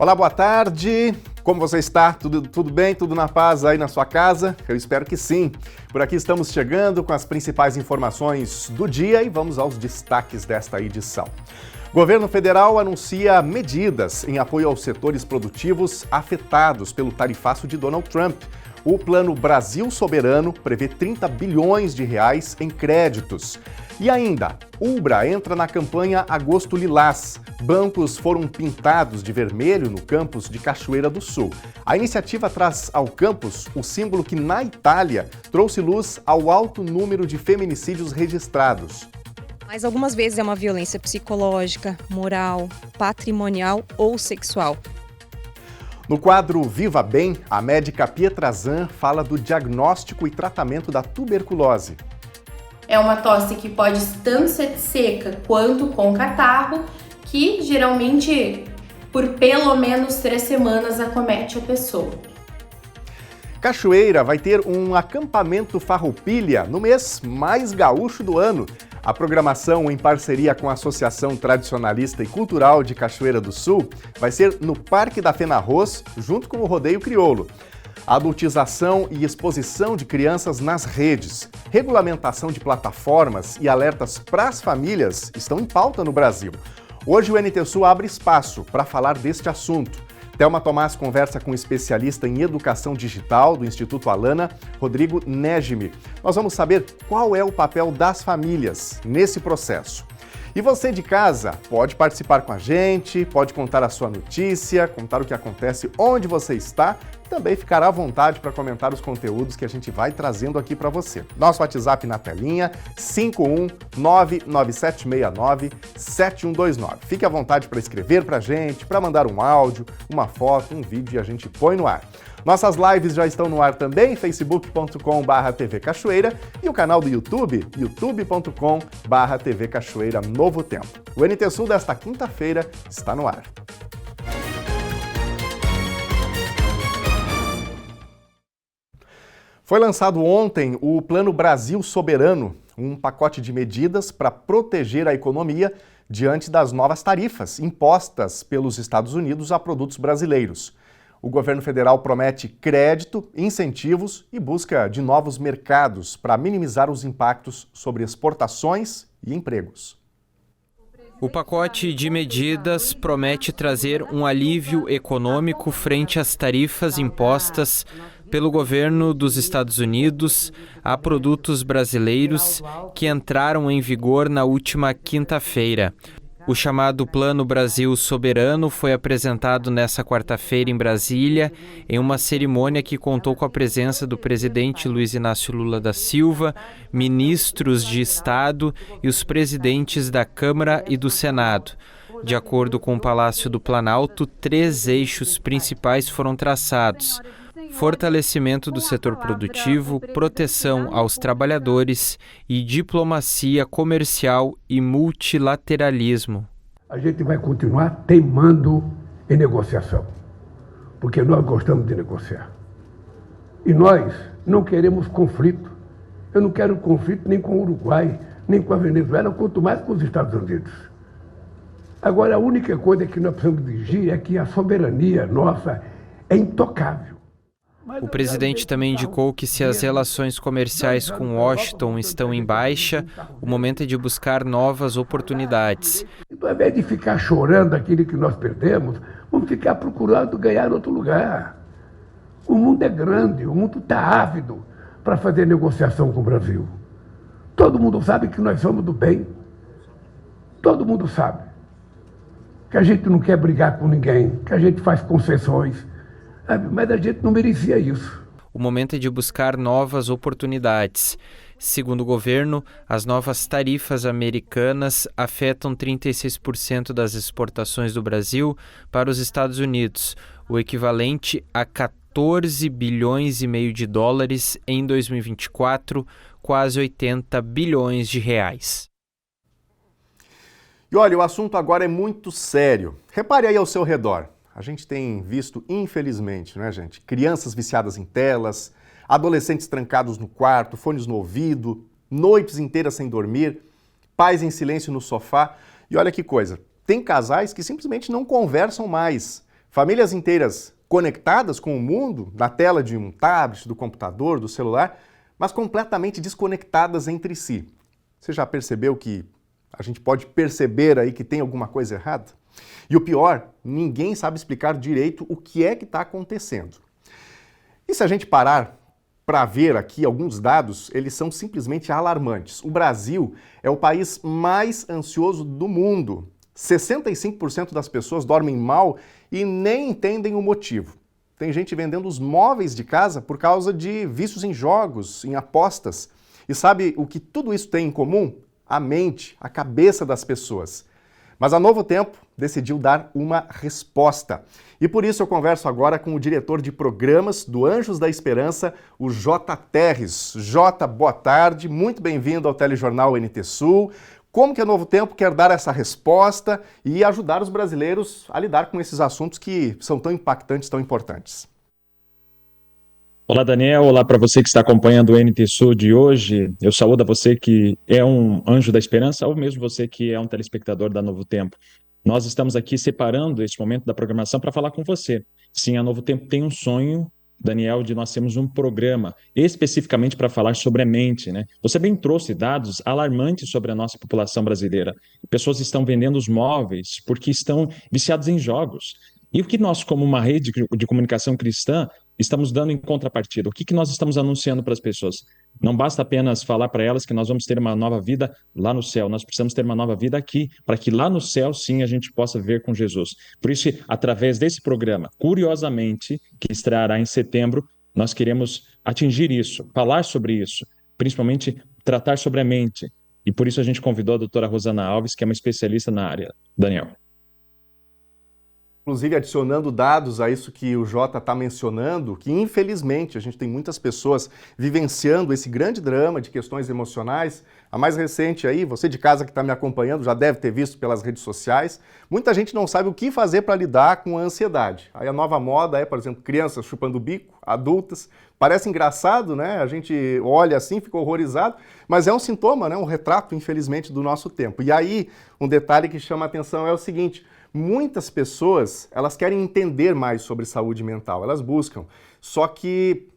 Olá, boa tarde. Como você está? Tudo bem? Tudo na paz aí na sua casa? Eu espero que sim. Por aqui estamos chegando com as principais informações do dia e vamos aos destaques desta edição. Governo federal anuncia medidas em apoio aos setores produtivos afetados pelo tarifaço de Donald Trump. O Plano Brasil Soberano prevê 30 bilhões de reais em créditos. E ainda, Ubra entra na campanha Agosto Lilás. Bancos foram pintados de vermelho no campus de Cachoeira do Sul. A iniciativa traz ao campus o símbolo que, na Itália, trouxe luz ao alto número de feminicídios registrados. Mas algumas vezes é uma violência psicológica, moral, patrimonial ou sexual. No quadro Viva Bem, a médica Pietra Zan fala do diagnóstico e tratamento da tuberculose. É uma tosse que pode tanto ser seca quanto com catarro, que geralmente por pelo menos 3 semanas acomete a pessoa. Cachoeira vai ter um acampamento farroupilha no mês mais gaúcho do ano. A programação, em parceria com a Associação Tradicionalista e Cultural de Cachoeira do Sul, vai ser no Parque da Fenarroz, junto com o Rodeio Crioulo. Adultização e exposição de crianças nas redes, regulamentação de plataformas e alertas para as famílias estão em pauta no Brasil. Hoje o NT Sul abre espaço para falar deste assunto. Thelma Tomás conversa com o especialista em educação digital do Instituto Alana, Rodrigo Negime. Nós vamos saber qual é o papel das famílias nesse processo. E você de casa pode participar com a gente, pode contar a sua notícia, contar o que acontece onde você está, também ficar à vontade para comentar os conteúdos que a gente vai trazendo aqui para você. Nosso WhatsApp na telinha, 51997697129. Fique à vontade para escrever para a gente, para mandar um áudio, uma foto, um vídeo e a gente põe no ar. Nossas lives já estão no ar também, facebook.com/TV Cachoeira e o canal do YouTube, youtube.com/TV Cachoeira Novo Tempo. O NT Sul desta quinta-feira está no ar. Foi lançado ontem o Plano Brasil Soberano, um pacote de medidas para proteger a economia diante das novas tarifas impostas pelos Estados Unidos a produtos brasileiros. O governo federal promete crédito, incentivos e busca de novos mercados para minimizar os impactos sobre exportações e empregos. O pacote de medidas promete trazer um alívio econômico frente às tarifas impostas pelo governo dos Estados Unidos a produtos brasileiros que entraram em vigor na última quinta-feira. O chamado Plano Brasil Soberano foi apresentado nesta quarta-feira em Brasília, em uma cerimônia que contou com a presença do presidente Luiz Inácio Lula da Silva, ministros de Estado e os presidentes da Câmara e do Senado. De acordo com o Palácio do Planalto, 3 eixos principais foram traçados: fortalecimento do setor produtivo, proteção aos trabalhadores e diplomacia comercial e multilateralismo. A gente vai continuar teimando em negociação, porque nós gostamos de negociar. E nós não queremos conflito. Eu não quero conflito nem com o Uruguai, nem com a Venezuela, quanto mais com os Estados Unidos. Agora, a única coisa que nós precisamos exigir é que a soberania nossa é intocável. O presidente também indicou que se as relações comerciais com Washington estão em baixa, o momento é de buscar novas oportunidades. Então, ao invés de ficar chorando aquilo que nós perdemos, vamos ficar procurando ganhar em outro lugar. O mundo é grande, o mundo está ávido para fazer negociação com o Brasil. Todo mundo sabe que nós somos do bem. Todo mundo sabe que a gente não quer brigar com ninguém, que a gente faz concessões. Mas a gente não merecia isso. O momento é de buscar novas oportunidades. Segundo o governo, as novas tarifas americanas afetam 36% das exportações do Brasil para os Estados Unidos, o equivalente a 14 bilhões e meio de dólares em 2024, quase 80 bilhões de reais. E olha, o assunto agora é muito sério. Repare aí ao seu redor. A gente tem visto, infelizmente, né, gente, crianças viciadas em telas, adolescentes trancados no quarto, fones no ouvido, noites inteiras sem dormir, pais em silêncio no sofá. E olha que coisa, tem casais que simplesmente não conversam mais. Famílias inteiras conectadas com o mundo, na tela de um tablet, do computador, do celular, mas completamente desconectadas entre si. Você já percebeu que a gente pode perceber aí que tem alguma coisa errada? E o pior, ninguém sabe explicar direito o que é que está acontecendo. E se a gente parar para ver aqui alguns dados, eles são simplesmente alarmantes. O Brasil é o país mais ansioso do mundo. 65% das pessoas dormem mal e nem entendem o motivo. Tem gente vendendo os móveis de casa por causa de vícios em jogos, em apostas. E sabe o que tudo isso tem em comum? A mente, a cabeça das pessoas. Mas a Novo Tempo decidiu dar uma resposta. E por isso eu converso agora com o diretor de programas do Anjos da Esperança, o J. Terres. J, boa tarde, muito bem-vindo ao Telejornal NT Sul. Como que a Novo Tempo quer dar essa resposta e ajudar os brasileiros a lidar com esses assuntos que são tão impactantes, tão importantes? Olá, Daniel. Olá para você que está acompanhando o NT Sul de hoje. Eu saúdo a você que é um anjo da esperança ou mesmo você que é um telespectador da Novo Tempo. Nós estamos aqui separando este momento da programação para falar com você. Sim, a Novo Tempo tem um sonho, Daniel, de nós termos um programa especificamente para falar sobre a mente, né? Você bem trouxe dados alarmantes sobre a nossa população brasileira. Pessoas estão vendendo os móveis porque estão viciados em jogos. E o que nós, como uma rede de comunicação cristã, estamos dando em contrapartida? O que nós estamos anunciando para as pessoas? Não basta apenas falar para elas que nós vamos ter uma nova vida lá no céu, nós precisamos ter uma nova vida aqui, para que lá no céu, sim, a gente possa ver com Jesus. Por isso, através desse programa, curiosamente, que estreará em setembro, nós queremos atingir isso, falar sobre isso, principalmente tratar sobre a mente. E por isso a gente convidou a doutora Rosana Alves, que é uma especialista na área. Daniel. Inclusive, adicionando dados a isso que o Jota está mencionando, que infelizmente a gente tem muitas pessoas vivenciando esse grande drama de questões emocionais. A mais recente aí, você de casa que está me acompanhando já deve ter visto pelas redes sociais, muita gente não sabe o que fazer para lidar com a ansiedade. Aí a nova moda é, por exemplo, crianças chupando o bico, adultas. Parece engraçado, né? A gente olha assim, fica horrorizado, mas é um sintoma, né? Um retrato, infelizmente, do nosso tempo. E aí, um detalhe que chama a atenção é o seguinte: muitas pessoas, elas querem entender mais sobre saúde mental, elas buscam. Só que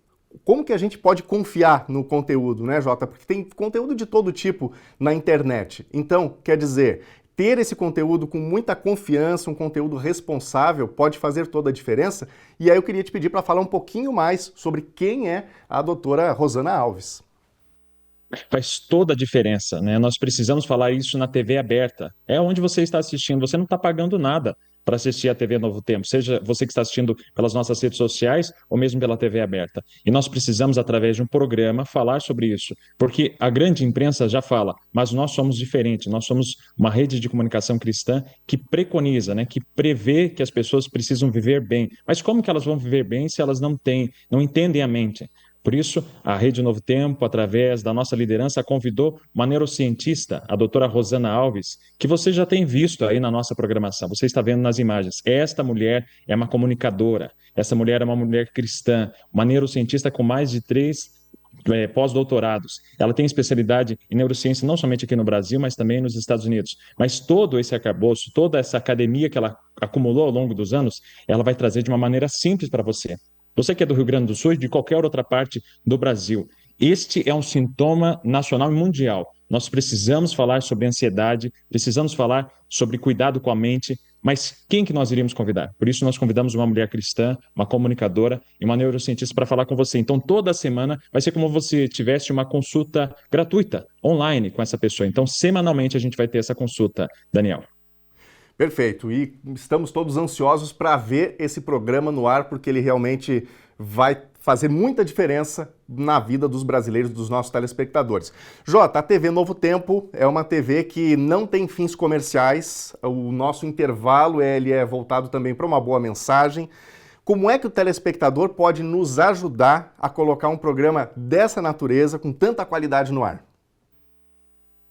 como que a gente pode confiar no conteúdo, né, Jota? Porque tem conteúdo de todo tipo na internet. Então, quer dizer, ter esse conteúdo com muita confiança, um conteúdo responsável, pode fazer toda a diferença. E aí eu queria te pedir para falar um pouquinho mais sobre quem é a doutora Rosana Alves. Faz toda a diferença, né? Nós precisamos falar isso na TV aberta. É onde você está assistindo, você não está pagando nada para assistir a TV Novo Tempo, seja você que está assistindo pelas nossas redes sociais ou mesmo pela TV aberta. E nós precisamos, através de um programa, falar sobre isso, porque a grande imprensa já fala, mas nós somos diferentes, nós somos uma rede de comunicação cristã que preconiza, né, que prevê que as pessoas precisam viver bem. Mas como que elas vão viver bem se elas não entendem a mente? Por isso, a Rede Novo Tempo, através da nossa liderança, convidou uma neurocientista, a doutora Rosana Alves, que você já tem visto aí na nossa programação, você está vendo nas imagens. Esta mulher é uma comunicadora, essa mulher é uma mulher cristã, uma neurocientista com mais de 3 pós-doutorados. Ela tem especialidade em neurociência não somente aqui no Brasil, mas também nos Estados Unidos. Mas todo esse arcabouço, toda essa academia que ela acumulou ao longo dos anos, ela vai trazer de uma maneira simples para você. Você que é do Rio Grande do Sul e de qualquer outra parte do Brasil, este é um sintoma nacional e mundial. Nós precisamos falar sobre ansiedade, precisamos falar sobre cuidado com a mente, mas quem que nós iríamos convidar? Por isso nós convidamos uma mulher cristã, uma comunicadora e uma neurocientista para falar com você. Então toda semana vai ser como se tivesse uma consulta gratuita, online com essa pessoa. Então semanalmente a gente vai ter essa consulta, Daniel. Perfeito, e estamos todos ansiosos para ver esse programa no ar, porque ele realmente vai fazer muita diferença na vida dos brasileiros, dos nossos telespectadores. Jota, a TV Novo Tempo é uma TV que não tem fins comerciais, o nosso intervalo ele é voltado também para uma boa mensagem. Como é que o telespectador pode nos ajudar a colocar um programa dessa natureza, com tanta qualidade no ar?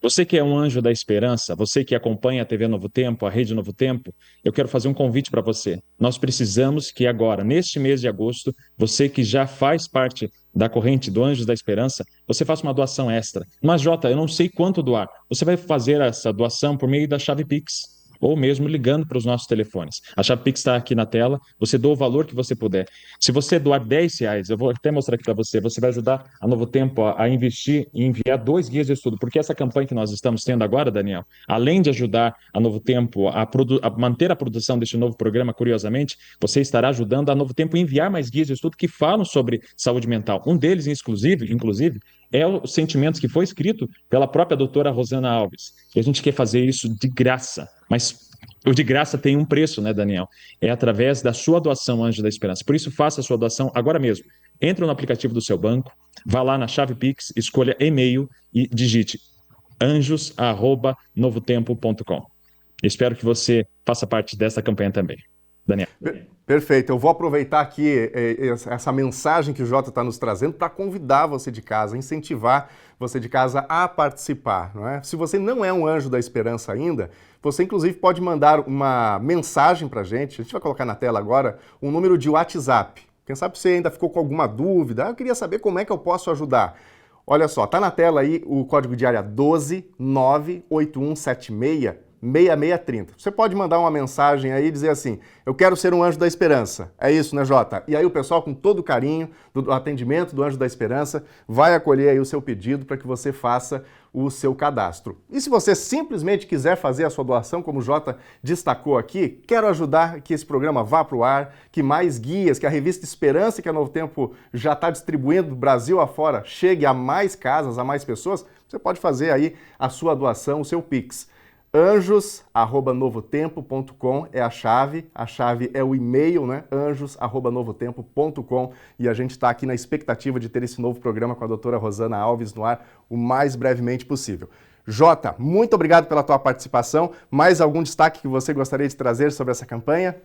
Você que é um anjo da esperança, você que acompanha a TV Novo Tempo, a Rede Novo Tempo, eu quero fazer um convite para você. Nós precisamos que agora, neste mês de agosto, você que já faz parte da corrente do Anjos da Esperança, você faça uma doação extra. Mas, Jota, eu não sei quanto doar. Você vai fazer essa doação por meio da chave Pix. ou mesmo ligando para os nossos telefones. A chave Pix está aqui na tela, você doa o valor que você puder. Se você doar R$10, eu vou até mostrar aqui para você, você vai ajudar a Novo Tempo a investir e enviar 2 guias de estudo, porque essa campanha que nós estamos tendo agora, Daniel, além de ajudar a Novo Tempo a manter a produção deste novo programa, curiosamente, você estará ajudando a Novo Tempo a enviar mais guias de estudo que falam sobre saúde mental. Um deles, inclusive, é os Sentimentos, que foi escrito pela própria doutora Rosana Alves. E a gente quer fazer isso de graça, mas o de graça tem um preço, né, Daniel? É através da sua doação, Anjo da Esperança. Por isso, faça a sua doação agora mesmo. Entre no aplicativo do seu banco, vá lá na chave Pix, escolha e-mail e digite anjos@novotempo.com. Espero que você faça parte dessa campanha também. Daniel. Perfeito. Eu vou aproveitar aqui essa mensagem que o Jota está nos trazendo para convidar você de casa, incentivar você de casa a participar, não é? Se você não é um Anjo da Esperança ainda, você inclusive pode mandar uma mensagem para a gente vai colocar na tela agora, um número de WhatsApp. Quem sabe você ainda ficou com alguma dúvida, eu queria saber como é que eu posso ajudar. Olha só, tá na tela aí o código de área 12 98176 6630. Você pode mandar uma mensagem aí e dizer assim, eu quero ser um Anjo da Esperança. É isso, né, Jota? E aí o pessoal, com todo o carinho do atendimento do Anjo da Esperança, vai acolher aí o seu pedido para que você faça o seu cadastro. E se você simplesmente quiser fazer a sua doação, como o Jota destacou aqui, quero ajudar que esse programa vá para o ar, que mais guias, que a revista Esperança, que a Novo Tempo já está distribuindo do Brasil afora, chegue a mais casas, a mais pessoas, você pode fazer aí a sua doação, o seu Pix. anjos@novotempo.com é a chave é o e-mail, né? anjos@novotempo.com, e a gente está aqui na expectativa de ter esse novo programa com a doutora Rosana Alves no ar o mais brevemente possível. Jota, muito obrigado pela tua participação. Mais algum destaque que você gostaria de trazer sobre essa campanha?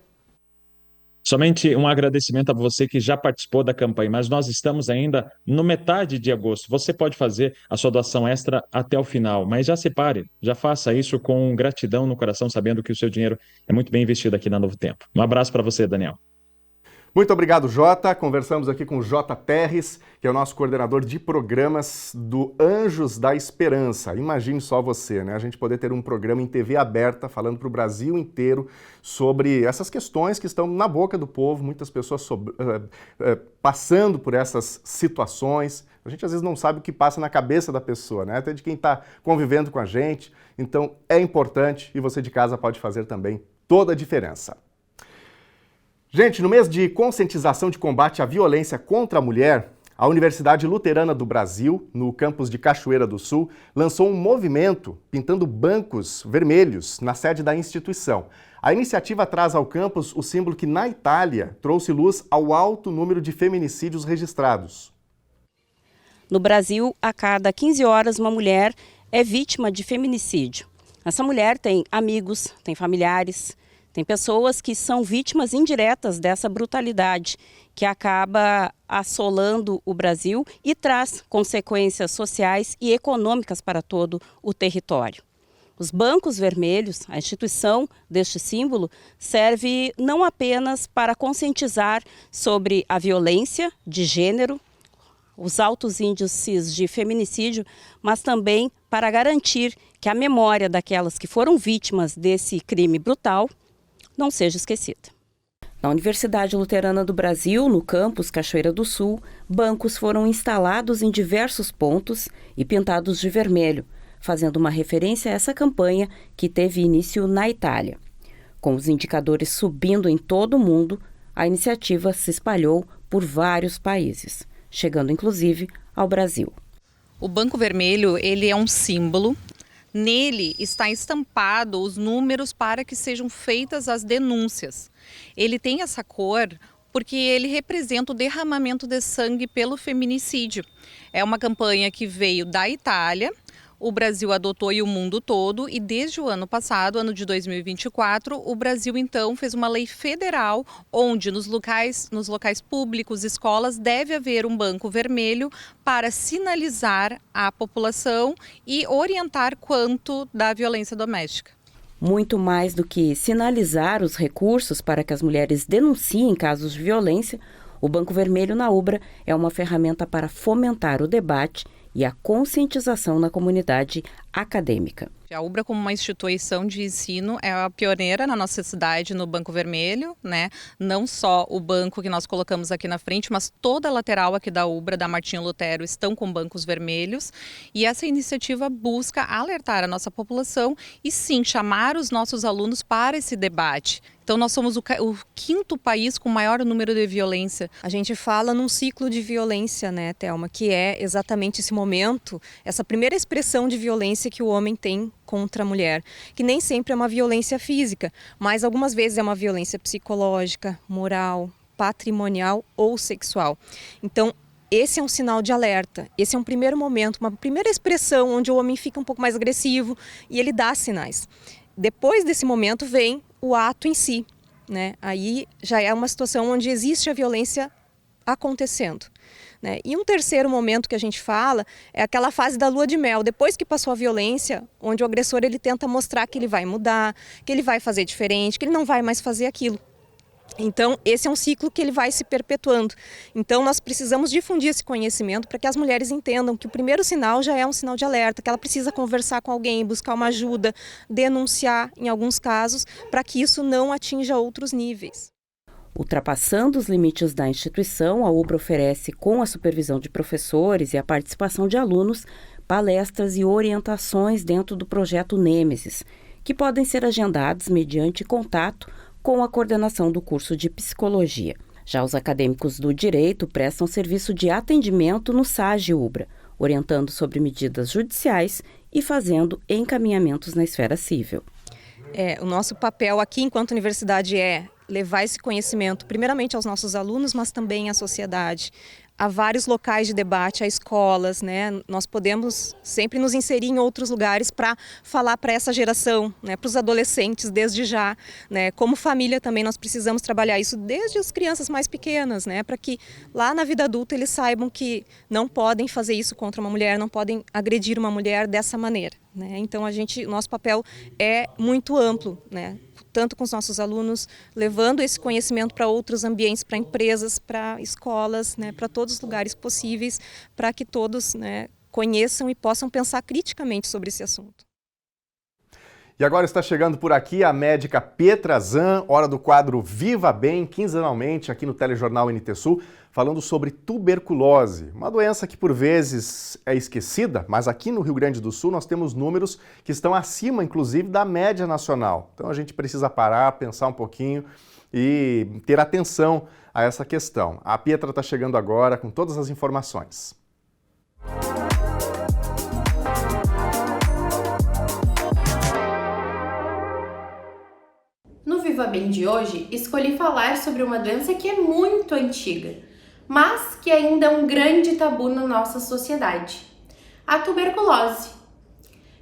Somente um agradecimento a você que já participou da campanha, mas nós estamos ainda no metade de agosto. Você pode fazer a sua doação extra até o final, mas já separe, já faça isso com gratidão no coração, sabendo que o seu dinheiro é muito bem investido aqui na Novo Tempo. Um abraço para você, Daniel. Muito obrigado, Jota. Conversamos aqui com o Jota Terres, que é o nosso coordenador de programas do Anjos da Esperança. Imagine só você, né? A gente poder ter um programa em TV aberta, falando para o Brasil inteiro sobre essas questões que estão na boca do povo, muitas pessoas passando por essas situações. A gente às vezes não sabe o que passa na cabeça da pessoa, né? Até de quem está convivendo com a gente. Então é importante e você de casa pode fazer também toda a diferença. Gente, no mês de conscientização de combate à violência contra a mulher, a Universidade Luterana do Brasil, no campus de Cachoeira do Sul, lançou um movimento pintando bancos vermelhos na sede da instituição. A iniciativa traz ao campus o símbolo que, na Itália, trouxe luz ao alto número de feminicídios registrados. No Brasil, a cada 15 horas, uma mulher é vítima de feminicídio. Essa mulher tem amigos, tem familiares, tem pessoas que são vítimas indiretas dessa brutalidade que acaba assolando o Brasil e traz consequências sociais e econômicas para todo o território. Os bancos vermelhos, a instituição deste símbolo, serve não apenas para conscientizar sobre a violência de gênero, os altos índices de feminicídio, mas também para garantir que a memória daquelas que foram vítimas desse crime brutal não seja esquecida. Na Universidade Luterana do Brasil, no campus Cachoeira do Sul, bancos foram instalados em diversos pontos e pintados de vermelho, fazendo uma referência a essa campanha que teve início na Itália. Com os indicadores subindo em todo o mundo, a iniciativa se espalhou por vários países, chegando inclusive ao Brasil. O Banco Vermelho, ele é um símbolo. Nele está estampado os números para que sejam feitas as denúncias. Ele tem essa cor porque ele representa o derramamento de sangue pelo feminicídio. É uma campanha que veio da Itália, o Brasil adotou e o mundo todo, e desde o ano passado, ano de 2024, o Brasil então fez uma lei federal onde nos locais públicos, escolas, deve haver um banco vermelho para sinalizar à população e orientar quanto da violência doméstica. Muito mais do que sinalizar os recursos para que as mulheres denunciem casos de violência, o Banco Vermelho na UBRA é uma ferramenta para fomentar o debate e a conscientização na comunidade acadêmica. A UBRA, como uma instituição de ensino, é a pioneira na nossa cidade no Banco Vermelho, né? Não só o banco que nós colocamos aqui na frente, mas toda a lateral aqui da UBRA, da Martinho Lutero, estão com bancos vermelhos. E essa iniciativa busca alertar a nossa população e sim, chamar os nossos alunos para esse debate. Então nós somos o 5º país com maior número de violência. A gente fala num ciclo de violência, né, Thelma, que é exatamente esse momento, essa primeira expressão de violência que o homem tem contra a mulher, que nem sempre é uma violência física, mas algumas vezes é uma violência psicológica, moral, patrimonial ou sexual. Então, esse é um sinal de alerta, esse é um primeiro momento, uma primeira expressão onde o homem fica um pouco mais agressivo e ele dá sinais. Depois desse momento vem o ato em si, né? Aí já é uma situação onde existe a violência acontecendo, né? E um terceiro momento que a gente fala é aquela fase da lua de mel, depois que passou a violência, onde o agressor ele tenta mostrar que ele vai mudar, que ele vai fazer diferente, que ele não vai mais fazer aquilo. Então, esse é um ciclo que ele vai se perpetuando. Então, nós precisamos difundir esse conhecimento para que as mulheres entendam que o primeiro sinal já é um sinal de alerta, que ela precisa conversar com alguém, buscar uma ajuda, denunciar em alguns casos, para que isso não atinja outros níveis. Ultrapassando os limites da instituição, a UBRA oferece, com a supervisão de professores e a participação de alunos, palestras e orientações dentro do projeto Nêmesis, que podem ser agendados mediante contato com a coordenação do curso de Psicologia. Já os acadêmicos do Direito prestam serviço de atendimento no SAGE UBRA, orientando sobre medidas judiciais e fazendo encaminhamentos na esfera civil. O nosso papel aqui, enquanto universidade, é levar esse conhecimento, primeiramente aos nossos alunos, mas também à sociedade. Há vários locais de debate, há escolas, né? Nós podemos sempre nos inserir em outros lugares para falar para essa geração, né? Para os adolescentes desde já, né? Como família também nós precisamos trabalhar isso desde as crianças mais pequenas, né? Para que lá na vida adulta eles saibam que não podem fazer isso contra uma mulher, não podem agredir uma mulher dessa maneira, né? Então o nosso papel é muito amplo, né? Tanto com os nossos alunos, levando esse conhecimento para outros ambientes, para empresas, para escolas, né, para todos os lugares possíveis, para que todos, né, conheçam e possam pensar criticamente sobre esse assunto. E agora está chegando por aqui a médica Petra Zan, hora do quadro Viva Bem, quinzenalmente aqui no Telejornal NT Sul, falando sobre tuberculose, uma doença que por vezes é esquecida, mas aqui no Rio Grande do Sul nós temos números que estão acima, inclusive, da média nacional. Então a gente precisa parar, pensar um pouquinho e ter atenção a essa questão. A Petra está chegando agora com todas as informações. No Viva Bem de hoje, escolhi falar sobre uma doença que é muito antiga, mas que ainda é um grande tabu na nossa sociedade. A tuberculose,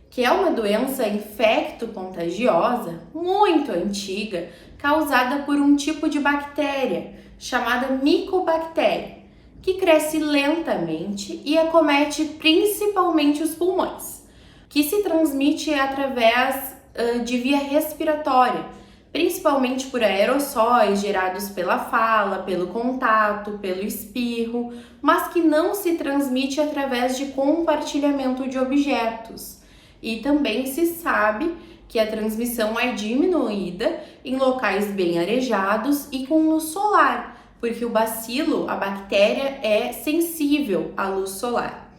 que é uma doença infecto-contagiosa muito antiga, causada por um tipo de bactéria chamada micobactéria, que cresce lentamente e acomete principalmente os pulmões, que se transmite através de via respiratória, principalmente por aerossóis gerados pela fala, pelo contato, pelo espirro, mas que não se transmite através de compartilhamento de objetos. E também se sabe que a transmissão é diminuída em locais bem arejados e com luz solar, porque o bacilo, a bactéria, é sensível à luz solar.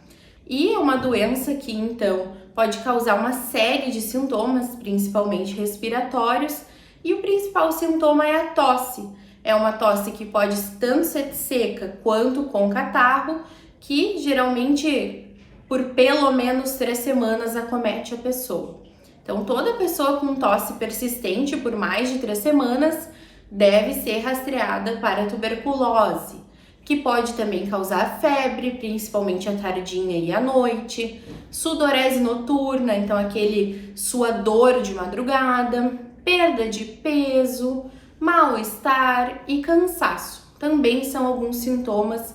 E é uma doença que, então, pode causar uma série de sintomas, principalmente respiratórios, e o principal sintoma é a tosse. É uma tosse que pode tanto ser seca quanto com catarro, que geralmente por pelo menos 3 semanas acomete a pessoa. Então, toda pessoa com tosse persistente por mais de 3 semanas deve ser rastreada para a tuberculose, que pode também causar febre, principalmente à tardinha e à noite, sudorese noturna, então aquele suador de madrugada, perda de peso, mal-estar e cansaço. Também são alguns sintomas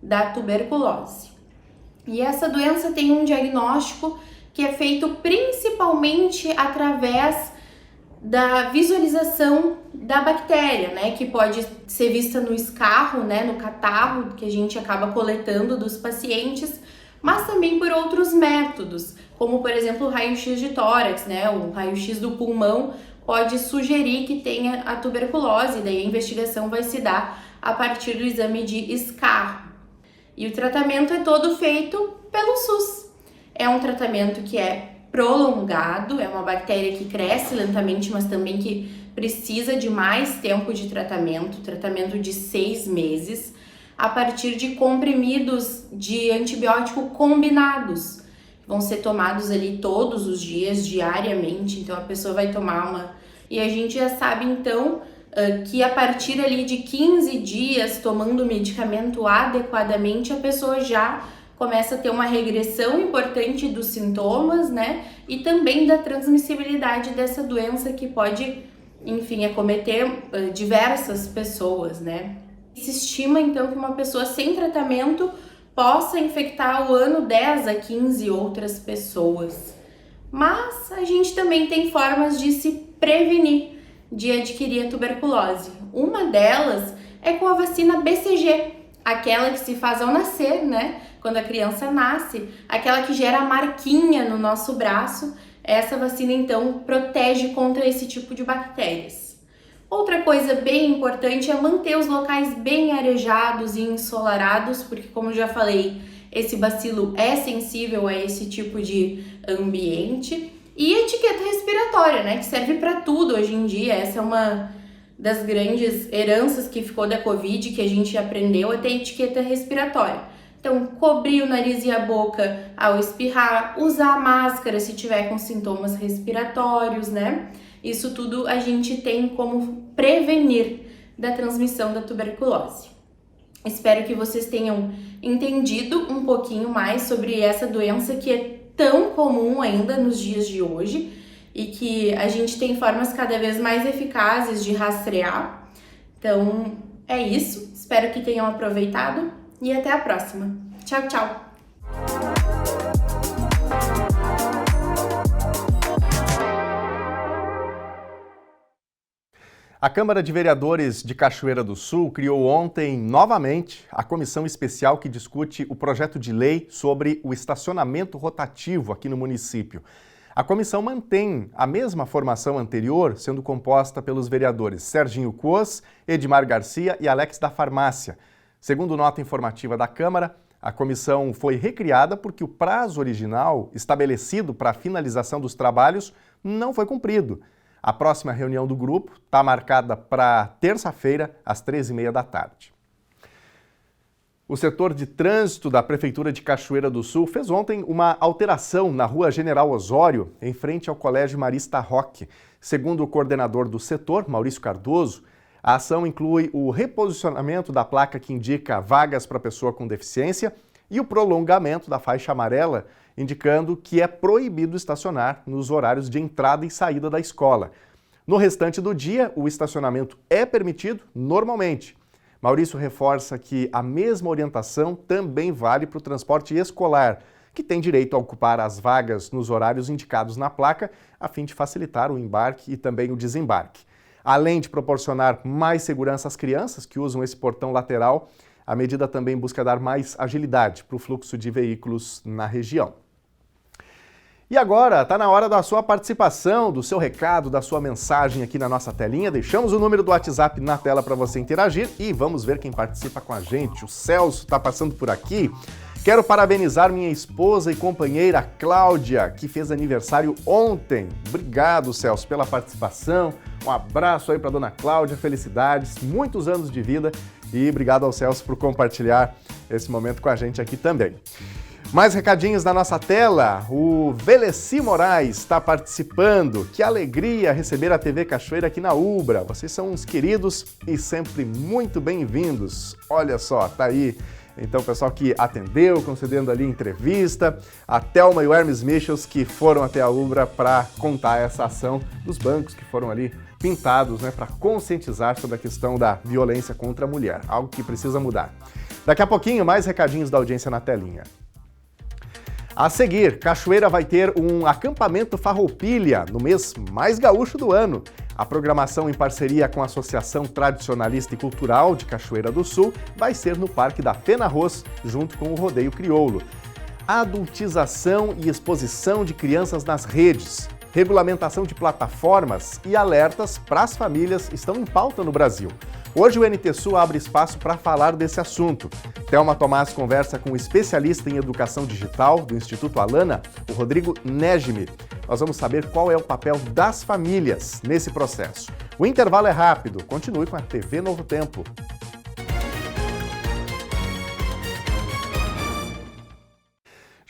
da tuberculose. E essa doença tem um diagnóstico que é feito principalmente através da visualização da bactéria, né, que pode ser vista no escarro, né, no catarro que a gente acaba coletando dos pacientes, mas também por outros métodos, como por exemplo o raio-x de tórax, né? O raio-x do pulmão pode sugerir que tenha a tuberculose, daí a investigação vai se dar a partir do exame de escarro. E o tratamento é todo feito pelo SUS. É um tratamento que é prolongado, é uma bactéria que cresce lentamente, mas também que precisa de mais tempo de tratamento de 6 meses, a partir de comprimidos de antibiótico combinados. Vão ser tomados ali todos os dias, diariamente, então a pessoa vai tomar uma... E a gente já sabe então que a partir ali de 15 dias tomando o medicamento adequadamente, a pessoa já começa a ter uma regressão importante dos sintomas, né? E também da transmissibilidade dessa doença que pode, enfim, acometer diversas pessoas, né? Se estima então que uma pessoa sem tratamento possa infectar ao ano 10 a 15 outras pessoas. Mas a gente também tem formas de se prevenir de adquirir a tuberculose. Uma delas é com a vacina BCG, aquela que se faz ao nascer, né? Quando a criança nasce, aquela que gera a marquinha no nosso braço. Essa vacina então protege contra esse tipo de bactérias. Outra coisa bem importante é manter os locais bem arejados e ensolarados, porque como já falei, esse bacilo é sensível a esse tipo de ambiente. E etiqueta respiratória, né, que serve para tudo hoje em dia. Essa é uma das grandes heranças que ficou da Covid, que a gente aprendeu a ter etiqueta respiratória. Então, cobrir o nariz e a boca ao espirrar, usar máscara se tiver com sintomas respiratórios, né? Isso tudo a gente tem como prevenir da transmissão da tuberculose. Espero que vocês tenham entendido um pouquinho mais sobre essa doença que é tão comum ainda nos dias de hoje e que a gente tem formas cada vez mais eficazes de rastrear. Então, é isso. Espero que tenham aproveitado e até a próxima. Tchau, tchau! A Câmara de Vereadores de Cachoeira do Sul criou ontem, novamente, a comissão especial que discute o projeto de lei sobre o estacionamento rotativo aqui no município. A comissão mantém a mesma formação anterior, sendo composta pelos vereadores Serginho Coas, Edmar Garcia e Alex da Farmácia. Segundo nota informativa da Câmara, a comissão foi recriada porque o prazo original estabelecido para a finalização dos trabalhos não foi cumprido. A próxima reunião do grupo está marcada para terça-feira, às 13h30 da tarde. O setor de trânsito da Prefeitura de Cachoeira do Sul fez ontem uma alteração na Rua General Osório, em frente ao Colégio Marista Roque. Segundo o coordenador do setor, Maurício Cardoso, a ação inclui o reposicionamento da placa que indica vagas para pessoa com deficiência e o prolongamento da faixa amarela, indicando que é proibido estacionar nos horários de entrada e saída da escola. No restante do dia, o estacionamento é permitido normalmente. Maurício reforça que a mesma orientação também vale para o transporte escolar, que tem direito a ocupar as vagas nos horários indicados na placa, a fim de facilitar o embarque e também o desembarque. Além de proporcionar mais segurança às crianças que usam esse portão lateral, a medida também busca dar mais agilidade para o fluxo de veículos na região. E agora, está na hora da sua participação, do seu recado, da sua mensagem aqui na nossa telinha. Deixamos o número do WhatsApp na tela para você interagir e vamos ver quem participa com a gente. O Celso está passando por aqui. Quero parabenizar minha esposa e companheira Cláudia, que fez aniversário ontem. Obrigado, Celso, pela participação. Um abraço aí para dona Cláudia, felicidades, muitos anos de vida e obrigado ao Celso por compartilhar esse momento com a gente aqui também. Mais recadinhos na nossa tela, o Veleci Moraes está participando. Que alegria receber a TV Cachoeira aqui na Ubra. Vocês são uns queridos e sempre muito bem-vindos. Olha só, tá aí. Então, o pessoal que atendeu, concedendo ali entrevista, a Thelma e o Hermes Michels que foram até a Ubra para contar essa ação dos bancos que foram ali pintados, né, para conscientizar sobre a questão da violência contra a mulher, algo que precisa mudar. Daqui a pouquinho, mais recadinhos da audiência na telinha. A seguir, Cachoeira vai ter um acampamento Farroupilha no mês mais gaúcho do ano. A programação em parceria com a Associação Tradicionalista e Cultural de Cachoeira do Sul vai ser no Parque da Fena Arroz, junto com o Rodeio Crioulo. adultização e exposição de crianças nas redes, regulamentação de plataformas e alertas para as famílias estão em pauta no Brasil. Hoje o NT Sul abre espaço para falar desse assunto. Thelma Tomás conversa com o especialista em educação digital do Instituto Alana, o Rodrigo Negime. Nós vamos saber qual é o papel das famílias nesse processo. O intervalo é rápido, continue com a TV Novo Tempo.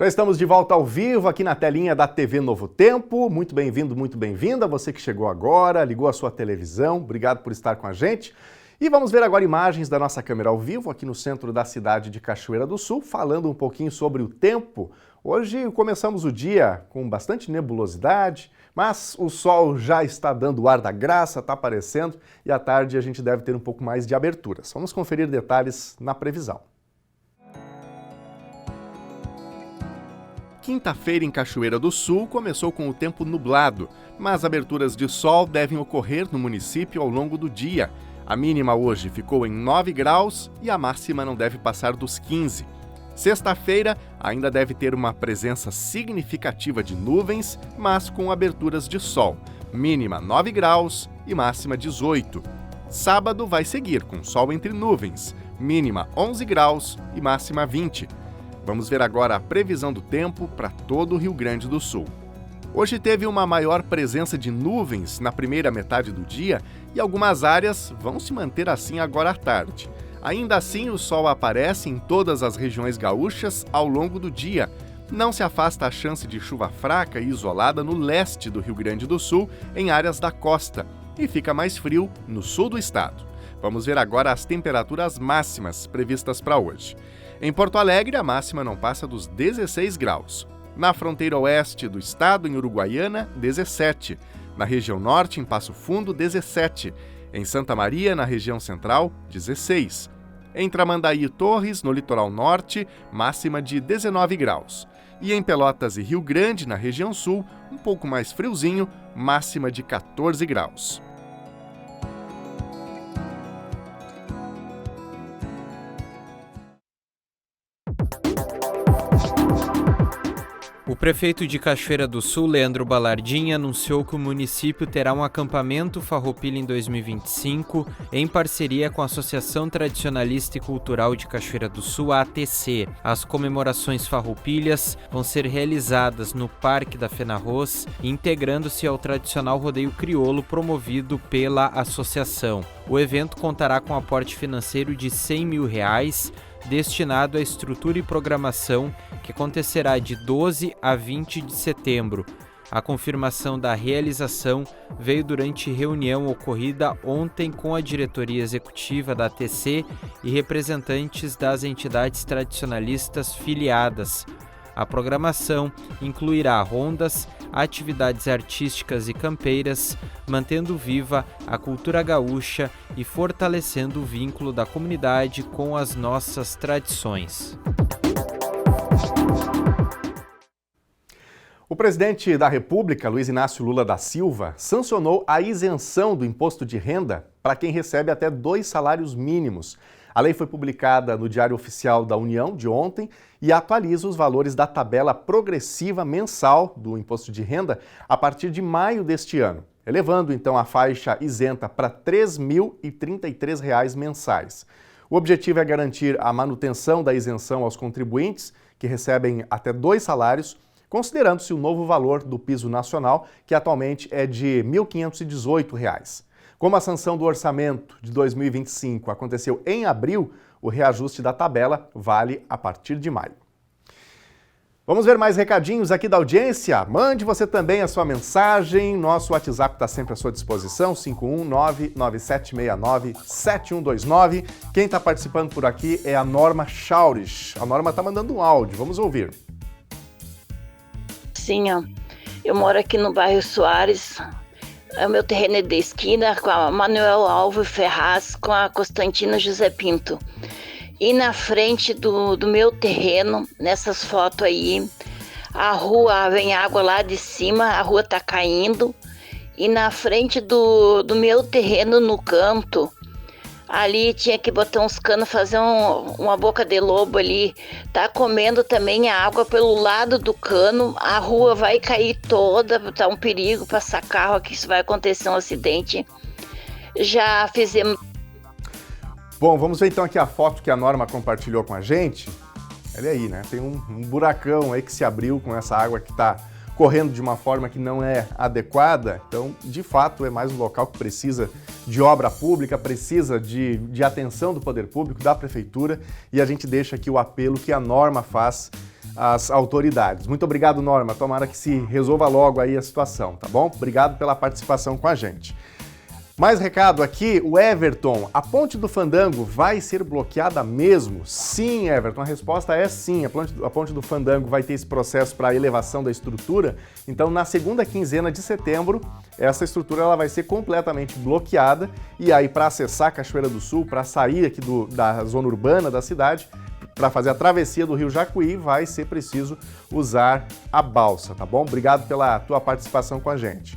Já estamos de volta ao vivo aqui na telinha da TV Novo Tempo. Muito bem-vindo, muito bem-vinda. Você que chegou agora, ligou a sua televisão, obrigado por estar com a gente. E vamos ver agora imagens da nossa câmera ao vivo aqui no centro da cidade de Cachoeira do Sul, falando um pouquinho sobre o tempo. Hoje começamos o dia com bastante nebulosidade, mas o sol já está dando o ar da graça, está aparecendo, e à tarde a gente deve ter um pouco mais de aberturas. Vamos conferir detalhes na previsão. Quinta-feira em Cachoeira do Sul começou com o tempo nublado, mas aberturas de sol devem ocorrer no município ao longo do dia. A mínima hoje ficou em 9 graus e a máxima não deve passar dos 15. Sexta-feira ainda deve ter uma presença significativa de nuvens, mas com aberturas de sol. Mínima 9 graus e máxima 18. Sábado vai seguir com sol entre nuvens. Mínima 11 graus e máxima 20. Vamos ver agora a previsão do tempo para todo o Rio Grande do Sul. Hoje teve uma maior presença de nuvens na primeira metade do dia e algumas áreas vão se manter assim agora à tarde. Ainda assim, o sol aparece em todas as regiões gaúchas ao longo do dia. Não se afasta a chance de chuva fraca e isolada no leste do Rio Grande do Sul, em áreas da costa, e fica mais frio no sul do estado. Vamos ver agora as temperaturas máximas previstas para hoje. Em Porto Alegre, a máxima não passa dos 16 graus. Na fronteira oeste do estado, em Uruguaiana, 17. Na região norte, em Passo Fundo, 17. Em Santa Maria, na região central, 16. Em Tramandaí e Torres, no litoral norte, máxima de 19 graus. E em Pelotas e Rio Grande, na região sul, um pouco mais friozinho, máxima de 14 graus. O prefeito de Cachoeira do Sul, Leandro Balardim, anunciou que o município terá um acampamento Farroupilha em 2025, em parceria com a Associação Tradicionalista e Cultural de Cachoeira do Sul, a ATC. As comemorações farroupilhas vão ser realizadas no Parque da Fenarroz, integrando-se ao tradicional rodeio crioulo promovido pela associação. O evento contará com aporte financeiro de R$100 mil, destinado à estrutura e programação, que acontecerá de 12 a 20 de setembro. A confirmação da realização veio durante reunião ocorrida ontem com a diretoria executiva da ATC e representantes das entidades tradicionalistas filiadas. A programação incluirá rondas, atividades artísticas e campeiras, mantendo viva a cultura gaúcha e fortalecendo o vínculo da comunidade com as nossas tradições. O presidente da República, Luiz Inácio Lula da Silva, sancionou a isenção do imposto de renda para quem recebe até 2 salários mínimos. A lei foi publicada no Diário Oficial da União de ontem e atualiza os valores da tabela progressiva mensal do imposto de renda a partir de maio deste ano, elevando então a faixa isenta para R$ 3.033 mensais. O objetivo é garantir a manutenção da isenção aos contribuintes que recebem até 2 salários, considerando-se o novo valor do piso nacional, que atualmente é de R$ 1.518. Como a sanção do orçamento de 2025 aconteceu em abril, o reajuste da tabela vale a partir de maio. Vamos ver mais recadinhos aqui da audiência? Mande você também a sua mensagem. Nosso WhatsApp está sempre à sua disposição, 519-9769-7129. Quem está participando por aqui é a Norma Chaures. A Norma está mandando um áudio, vamos ouvir. Sim, eu moro aqui no bairro Soares. O meu terreno é de esquina com a Manuel Alves Ferraz, com a Constantino José Pinto. E na frente do meu terreno, nessas fotos aí, a rua, vem água lá de cima, a rua tá caindo. E na frente do meu terreno, no canto, Ali tinha que botar uns canos, fazer uma boca de lobo ali. Tá comendo também a água pelo lado do cano. A rua vai cair toda, tá um perigo passar carro aqui, isso vai acontecer um acidente. Já fizemos... Bom, vamos ver então aqui a foto que a Norma compartilhou com a gente. Olha aí, né? Tem um buracão aí que se abriu com essa água que está correndo de uma forma que não é adequada. Então, de fato, é mais um local que precisa de obra pública, precisa de atenção do poder público, da prefeitura, e a gente deixa aqui o apelo que a Norma faz às autoridades. Muito obrigado, Norma. Tomara que se resolva logo aí a situação, tá bom? Obrigado pela participação com a gente. Mais recado aqui, o Everton, a ponte do Fandango vai ser bloqueada mesmo? Sim, Everton, a resposta é sim, a ponte do Fandango vai ter esse processo para elevação da estrutura, então na segunda quinzena de setembro, essa estrutura ela vai ser completamente bloqueada, e aí para acessar a Cachoeira do Sul, para sair aqui da zona urbana da cidade, para fazer a travessia do Rio Jacuí, vai ser preciso usar a balsa, tá bom? Obrigado pela tua participação com a gente.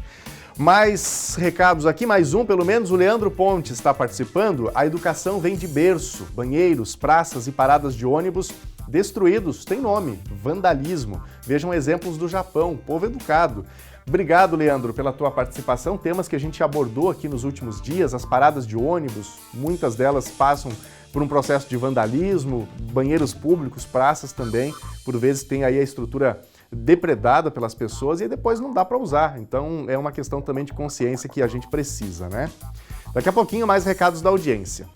Mais recados aqui, mais um pelo menos, o Leandro Pontes está participando. A educação vem de berço, banheiros, praças e paradas de ônibus destruídos, tem nome, vandalismo. Vejam exemplos do Japão, povo educado. Obrigado, Leandro, pela tua participação. Temas que a gente abordou aqui nos últimos dias, as paradas de ônibus, muitas delas passam por um processo de vandalismo, banheiros públicos, praças também, por vezes tem aí a estrutura depredada pelas pessoas e depois não dá para usar. Então é uma questão também de consciência que a gente precisa, né? Daqui a pouquinho mais recados da audiência.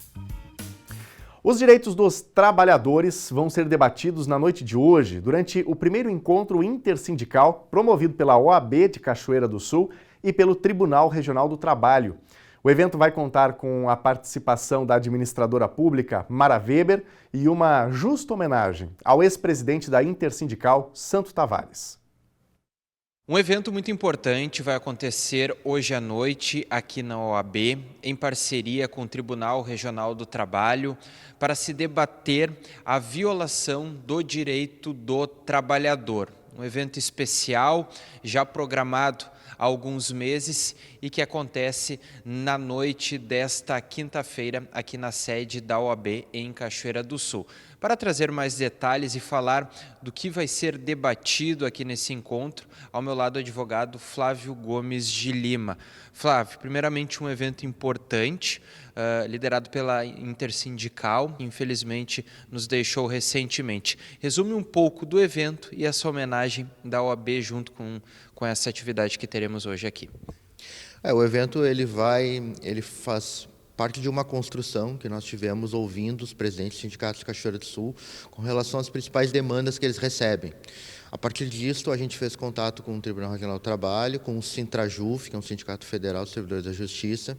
Os direitos dos trabalhadores vão ser debatidos na noite de hoje, durante o primeiro encontro intersindical promovido pela OAB de Cachoeira do Sul e pelo Tribunal Regional do Trabalho. O evento vai contar com a participação da administradora pública Mara Weber e uma justa homenagem ao ex-presidente da Intersindical, Santo Tavares. Um evento muito importante vai acontecer hoje à noite aqui na OAB, em parceria com o Tribunal Regional do Trabalho, para se debater a violação do direito do trabalhador. Um evento especial, já programado há alguns meses e que acontece na noite desta quinta-feira aqui na sede da OAB em Cachoeira do Sul. Para trazer mais detalhes e falar do que vai ser debatido aqui nesse encontro, ao meu lado o advogado Flávio Gomes de Lima. Flávio, primeiramente um evento importante, liderado pela Intersindical, que infelizmente nos deixou recentemente. Resume um pouco do evento e essa homenagem da OAB junto com essa atividade que teremos hoje aqui. O evento ele faz parte de uma construção que nós tivemos ouvindo os presidentes dos sindicatos de Cachoeira do Sul com relação às principais demandas que eles recebem. A partir disso, a gente fez contato com o Tribunal Regional do Trabalho, com o Sintrajuf, que é um sindicato federal dos servidores da Justiça,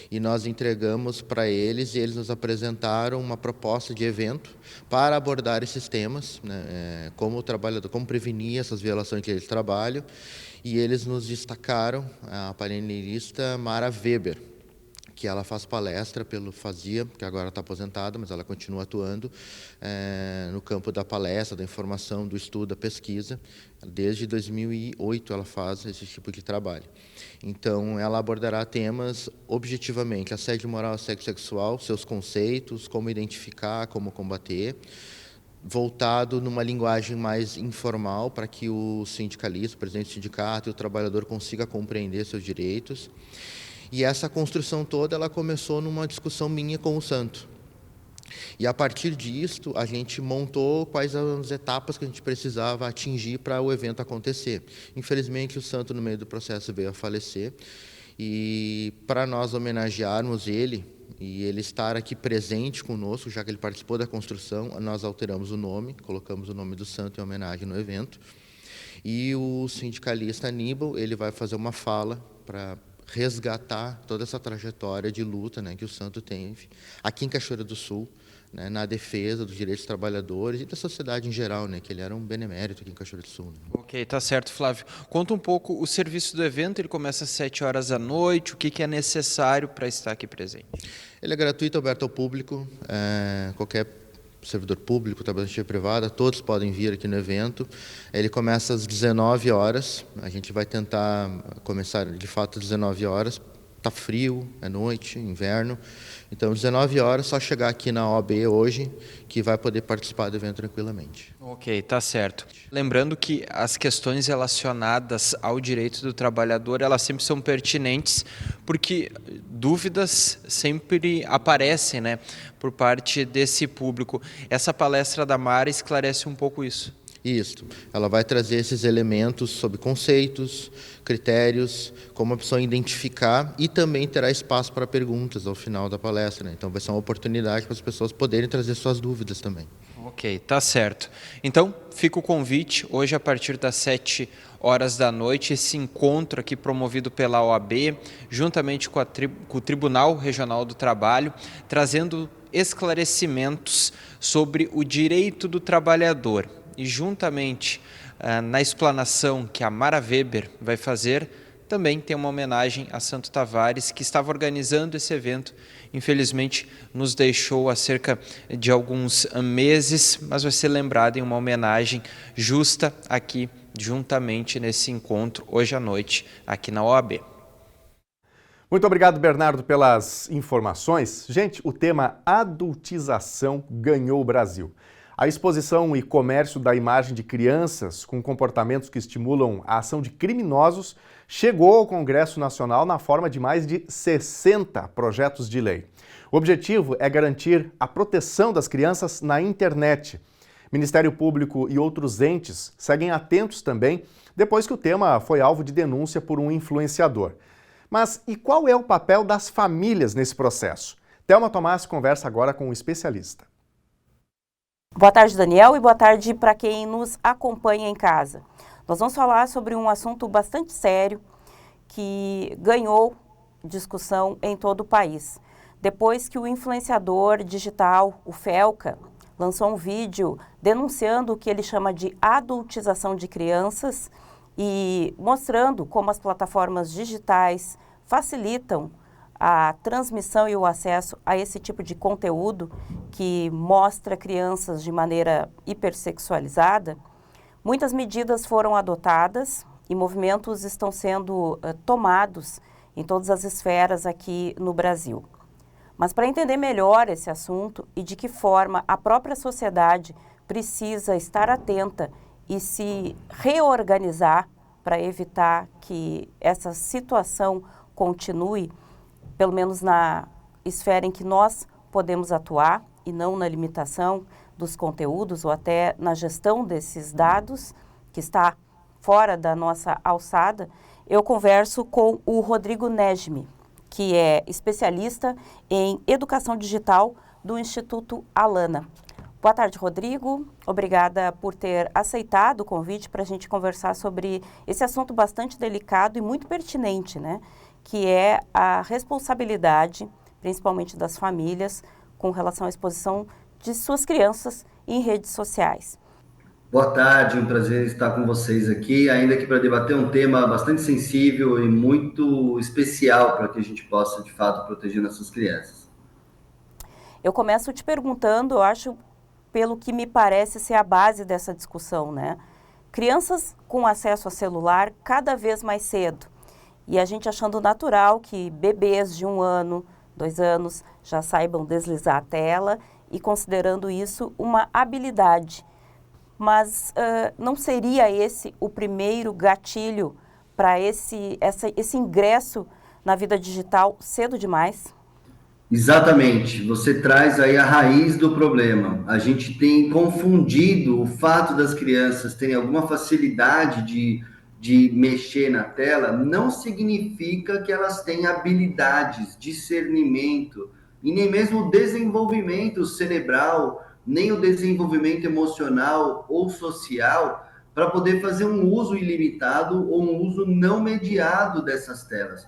e nós entregamos para eles e eles nos apresentaram uma proposta de evento para abordar esses temas, né, como prevenir essas violações de direitos de trabalho, e eles nos destacaram a painelista Mara Weber, que ela fazia, que agora está aposentada, mas ela continua atuando no campo da palestra, da informação, do estudo, da pesquisa. Desde 2008 ela faz esse tipo de trabalho. Então, ela abordará temas objetivamente, assédio moral, assédio sexual, seus conceitos, como identificar, como combater, voltado numa linguagem mais informal para que o sindicalista, o presidente do sindicato e o trabalhador consiga compreender seus direitos. E essa construção toda ela começou numa discussão minha com o Santo. E a partir disto, a gente montou quais as etapas que a gente precisava atingir para o evento acontecer. Infelizmente, o Santo, no meio do processo, veio a falecer. E para nós homenagearmos ele e ele estar aqui presente conosco, já que ele participou da construção, nós alteramos o nome, colocamos o nome do Santo em homenagem no evento. E o sindicalista Aníbal, ele vai fazer uma fala para resgatar toda essa trajetória de luta, né, que o Santo teve aqui em Cachoeira do Sul, né, na defesa dos direitos dos trabalhadores e da sociedade em geral, né, que ele era um benemérito aqui em Cachoeira do Sul. Né. Ok, tá certo, Flávio. Conta um pouco o serviço do evento, ele começa às 7 horas da noite, o que é necessário para estar aqui presente? Ele é gratuito, aberto ao público, qualquer servidor público, trabalhador privada, todos podem vir aqui no evento. Ele começa às 19 horas, a gente vai tentar começar de fato às 19 horas, Tá frio, é noite, inverno. Então, 19 horas, só chegar aqui na OAB hoje, que vai poder participar do evento tranquilamente. Ok, tá certo. Lembrando que as questões relacionadas ao direito do trabalhador, elas sempre são pertinentes, porque dúvidas sempre aparecem, né, por parte desse público. Essa palestra da Mara esclarece um pouco isso. Isso. Ela vai trazer esses elementos sobre conceitos, critérios, como a pessoa identificar, e também terá espaço para perguntas ao final da palestra, né? Então vai ser uma oportunidade para as pessoas poderem trazer suas dúvidas também. Ok, tá certo. Então, fica o convite, hoje a partir das 7 horas da noite, esse encontro aqui promovido pela OAB, juntamente com o Tribunal Regional do Trabalho, trazendo esclarecimentos sobre o direito do trabalhador. E juntamente na explanação que a Mara Weber vai fazer, também tem uma homenagem a Santo Tavares, que estava organizando esse evento. Infelizmente, nos deixou há cerca de alguns meses, mas vai ser lembrado em uma homenagem justa aqui, juntamente nesse encontro, hoje à noite, aqui na OAB. Muito obrigado, Bernardo, pelas informações. Gente, o tema adultização ganhou o Brasil. A exposição e comércio da imagem de crianças com comportamentos que estimulam a ação de criminosos chegou ao Congresso Nacional na forma de mais de 60 projetos de lei. O objetivo é garantir a proteção das crianças na internet. Ministério Público e outros entes seguem atentos também depois que o tema foi alvo de denúncia por um influenciador. Mas e qual é o papel das famílias nesse processo? Thelma Tomás conversa agora com um especialista. Boa tarde, Daniel, e boa tarde para quem nos acompanha em casa. Nós vamos falar sobre um assunto bastante sério que ganhou discussão em todo o país. Depois que o influenciador digital, o Felca, lançou um vídeo denunciando o que ele chama de adultização de crianças e mostrando como as plataformas digitais facilitam a transmissão e o acesso a esse tipo de conteúdo que mostra crianças de maneira hipersexualizada, muitas medidas foram adotadas e movimentos estão sendo tomados em todas as esferas aqui no Brasil. Mas para entender melhor esse assunto e de que forma a própria sociedade precisa estar atenta e se reorganizar para evitar que essa situação continue, pelo menos na esfera em que nós podemos atuar e não na limitação dos conteúdos ou até na gestão desses dados, que está fora da nossa alçada, eu converso com o Rodrigo Nejmi, que é especialista em educação digital do Instituto Alana. Boa tarde, Rodrigo. Obrigada por ter aceitado o convite para a gente conversar sobre esse assunto bastante delicado e muito pertinente, né? Que é a responsabilidade, principalmente das famílias, com relação à exposição de suas crianças em redes sociais. Boa tarde, um prazer estar com vocês aqui, ainda que para debater um tema bastante sensível e muito especial para que a gente possa, de fato, proteger nossas crianças. Eu começo te perguntando, eu acho, pelo que me parece ser a base dessa discussão, né? Crianças com acesso a celular cada vez mais cedo. E a gente achando natural que bebês de 1 ano, 2 anos, já saibam deslizar a tela e considerando isso uma habilidade. Mas não seria esse o primeiro gatilho para esse ingresso na vida digital cedo demais? Exatamente, você traz aí a raiz do problema. A gente tem confundido o fato das crianças terem alguma facilidade de mexer na tela, não significa que elas têm habilidades, discernimento, e nem mesmo o desenvolvimento cerebral, nem o desenvolvimento emocional ou social, para poder fazer um uso ilimitado ou um uso não mediado dessas telas.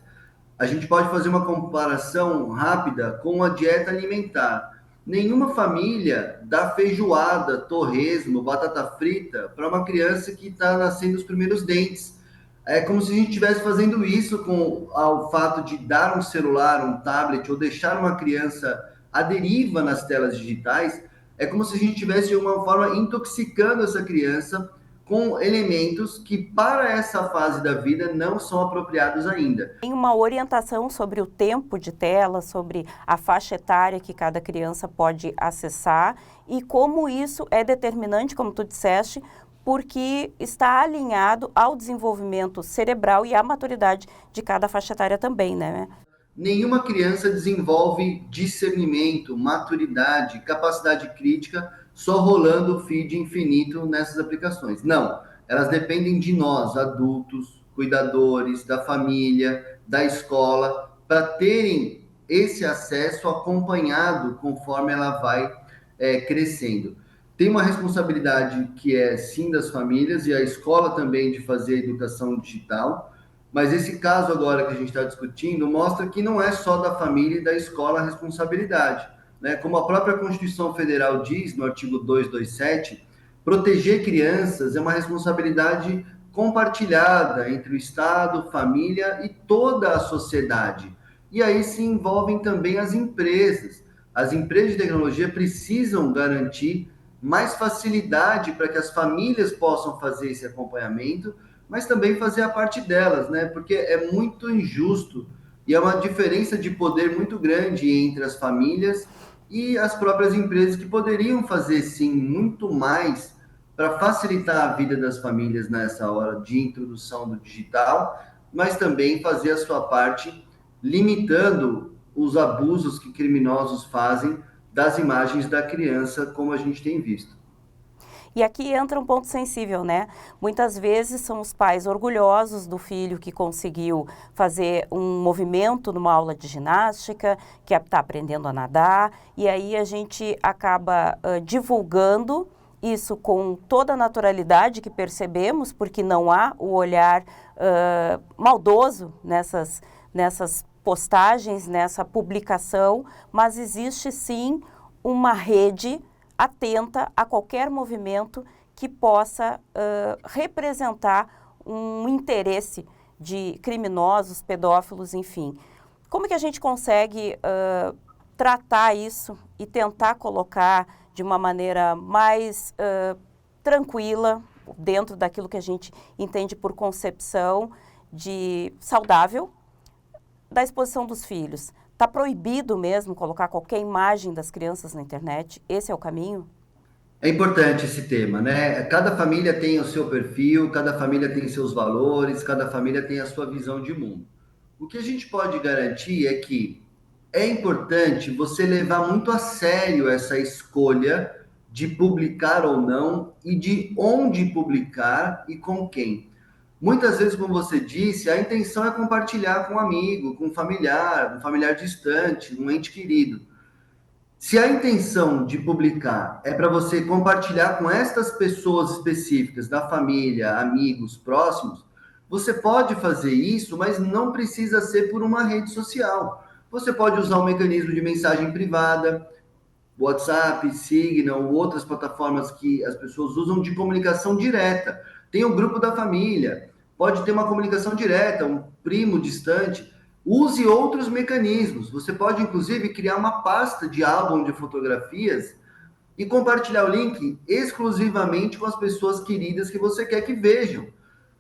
A gente pode fazer uma comparação rápida com a dieta alimentar. Nenhuma família dá feijoada, torresmo, batata frita para uma criança que está nascendo os primeiros dentes. É como se a gente estivesse fazendo isso com o fato de dar um celular, um tablet, ou deixar uma criança à deriva nas telas digitais. É como se a gente estivesse, de uma forma, intoxicando essa criança com elementos que para essa fase da vida não são apropriados ainda. Tem uma orientação sobre o tempo de tela, sobre a faixa etária que cada criança pode acessar e como isso é determinante, como tu disseste, porque está alinhado ao desenvolvimento cerebral e à maturidade de cada faixa etária também, né? Nenhuma criança desenvolve discernimento, maturidade, capacidade crítica só rolando o feed infinito nessas aplicações. Não, elas dependem de nós, adultos, cuidadores, da família, da escola, para terem esse acesso acompanhado conforme ela vai crescendo. Tem uma responsabilidade que é sim das famílias e a escola também de fazer a educação digital, mas esse caso agora que a gente está discutindo mostra que não é só da família e da escola a responsabilidade, né? Como a própria Constituição Federal diz, no artigo 227, proteger crianças é uma responsabilidade compartilhada entre o Estado, família e toda a sociedade. E aí se envolvem também as empresas. As empresas de tecnologia precisam garantir mais facilidade para que as famílias possam fazer esse acompanhamento, mas também fazer a parte delas, né? Porque é muito injusto e é uma diferença de poder muito grande entre as famílias e as próprias empresas que poderiam fazer, sim, muito mais para facilitar a vida das famílias nessa hora de introdução do digital, mas também fazer a sua parte limitando os abusos que criminosos fazem das imagens da criança, como a gente tem visto. E aqui entra um ponto sensível, né? Muitas vezes são os pais orgulhosos do filho que conseguiu fazer um movimento numa aula de ginástica, que está aprendendo a nadar, e aí a gente acaba divulgando isso com toda a naturalidade que percebemos, porque não há o olhar maldoso nessas postagens, nessa publicação, mas existe sim uma rede atenta a qualquer movimento que possa representar um interesse de criminosos, pedófilos, enfim. Como que a gente consegue tratar isso e tentar colocar de uma maneira mais tranquila, dentro daquilo que a gente entende por concepção de saudável, da exposição dos filhos? Está proibido mesmo colocar qualquer imagem das crianças na internet? Esse é o caminho? É importante esse tema, né? Cada família tem o seu perfil, cada família tem seus valores, cada família tem a sua visão de mundo. O que a gente pode garantir é que é importante você levar muito a sério essa escolha de publicar ou não e de onde publicar e com quem. Muitas vezes, como você disse, a intenção é compartilhar com um amigo, com um familiar distante, um ente querido. Se a intenção de publicar é para você compartilhar com estas pessoas específicas, da família, amigos, próximos, você pode fazer isso, mas não precisa ser por uma rede social. Você pode usar um mecanismo de mensagem privada, WhatsApp, Signal, outras plataformas que as pessoas usam de comunicação direta. Tem um grupo da família, pode ter uma comunicação direta, um primo distante. Use outros mecanismos. Você pode, inclusive, criar uma pasta de álbum de fotografias e compartilhar o link exclusivamente com as pessoas queridas que você quer que vejam.